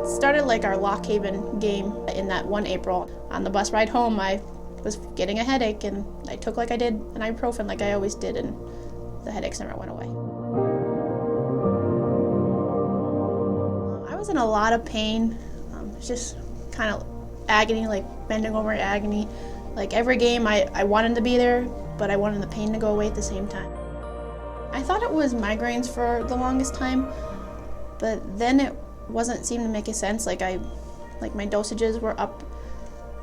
started like our Lock Haven game in that one April. On the bus ride home, I was getting a headache, and I took like I did an ibuprofen like I always did, and the headaches never went away. I was in a lot of pain. It was just kind of agony, like bending over agony. Like every game I wanted to be there, but I wanted the pain to go away at the same time. I thought it was migraines for the longest time, but then it wasn't seeming to make sense. Like my dosages were up,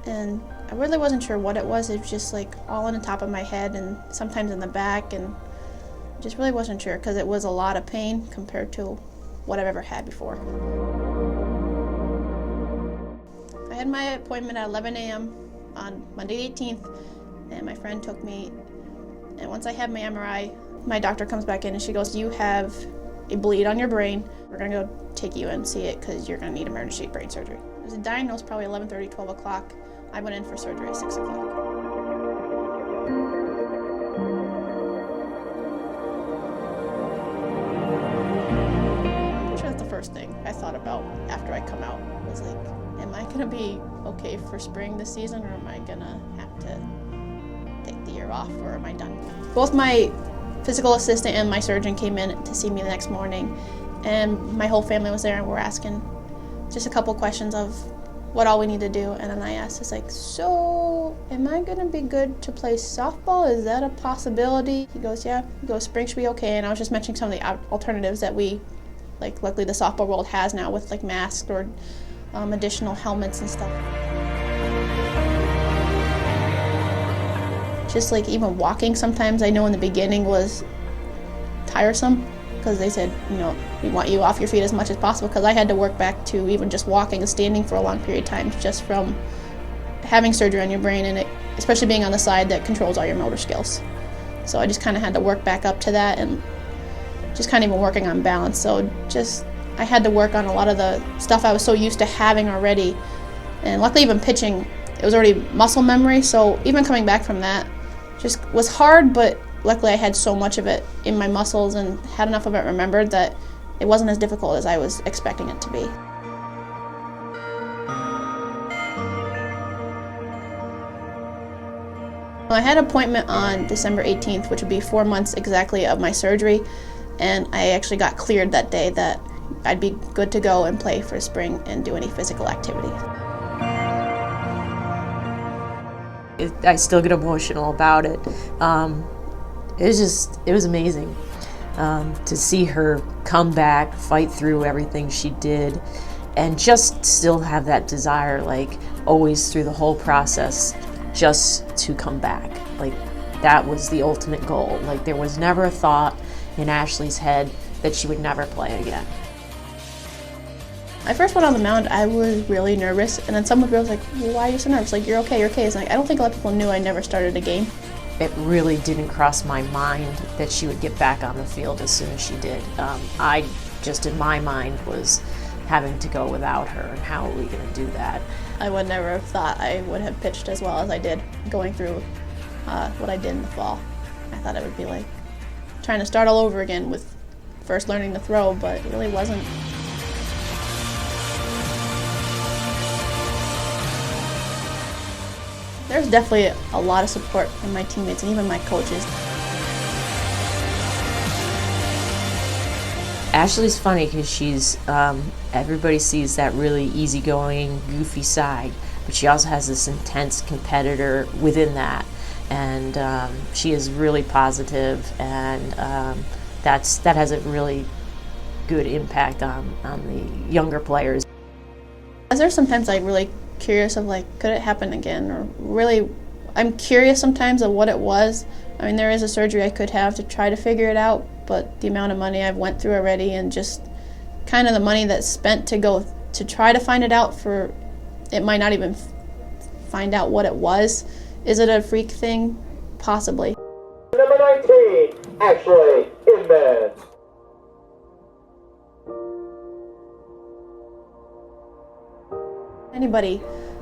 and I really wasn't sure what it was. It was just like all on the top of my head and sometimes in the back, and just really wasn't sure because it was a lot of pain compared to what I've ever had before. I had my appointment at 11 a.m. on Monday the 18th, and my friend took me, and once I had my MRI, my doctor comes back in and she goes, "You have a bleed on your brain. We're going to go take you and see it because you're going to need emergency brain surgery." It was diagnosed probably 11:30, 12 o'clock. I went in for surgery at 6 o'clock. I'm sure that's the first thing I thought about after I come out was like, am I going to be okay for spring this season, or am I going to have to take the year off, or am I done? Both my physical assistant and my surgeon came in to see me the next morning, and my whole family was there, and we're asking just a couple questions of what all we need to do. And then I asked, it's like, so am I gonna be good to play softball? Is that a possibility? He goes, yeah. He goes, spring should be okay. And I was just mentioning some of the alternatives that we, like, luckily the softball world has now with like masks or additional helmets and stuff. Just like even walking sometimes, I know in the beginning was tiresome because they said, you know, we want you off your feet as much as possible, because I had to work back to even just walking and standing for a long period of time just from having surgery on your brain, and especially being on the side that controls all your motor skills. So I just kind of had to work back up to that, and just kind of even working on balance. So just I had to work on a lot of the stuff I was so used to having already, and luckily even pitching, it was already muscle memory, so even coming back from that just was hard, but luckily I had so much of it in my muscles and had enough of it remembered that it wasn't as difficult as I was expecting it to be. I had an appointment on December 18th, which would be 4 months exactly of my surgery, and I actually got cleared that day that I'd be good to go and play for spring and do any physical activity. I still get emotional about it. It was amazing to see her come back, fight through everything she did, and just still have that desire, like always through the whole process, just to come back. Like that was the ultimate goal. Like there was never a thought in Ashley's head that she would never play again. I first went on the mound, I was really nervous, and then someone was like, well, why are you so nervous? Like, you're okay, you're okay. It's like, I don't think a lot of people knew I never started a game. It really didn't cross my mind that she would get back on the field as soon as she did. I just, in my mind, was having to go without her, and how are we going to do that? I would never have thought I would have pitched as well as I did going through what I did in the fall. I thought it would be like trying to start all over again with first learning to throw, but it really wasn't. There's definitely a lot of support from my teammates and even my coaches. Ashley's funny because she's, everybody sees that really easygoing, goofy side, but she also has this intense competitor within that. And she is really positive, and that has a really good impact on the younger players. There's sometimes like really curious of like, could it happen again? Or really, I'm curious sometimes of what it was. I mean, there is a surgery I could have to try to figure it out, but the amount of money I've went through already, and just kind of the money that's spent to go to try to find it out, for it might not even find out what it was. Is it a freak thing? Possibly. Number 19, Ashley Inman. Anybody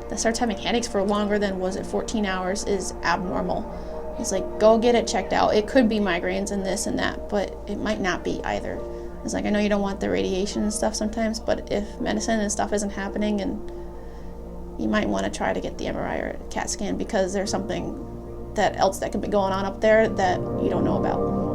that starts having headaches for longer than, 14 hours is abnormal. It's like, go get it checked out. It could be migraines and this and that, but it might not be either. It's like, I know you don't want the radiation and stuff sometimes, but if medicine and stuff isn't happening, and you might want to try to get the MRI or CAT scan, because there's something else that could be going on up there that you don't know about.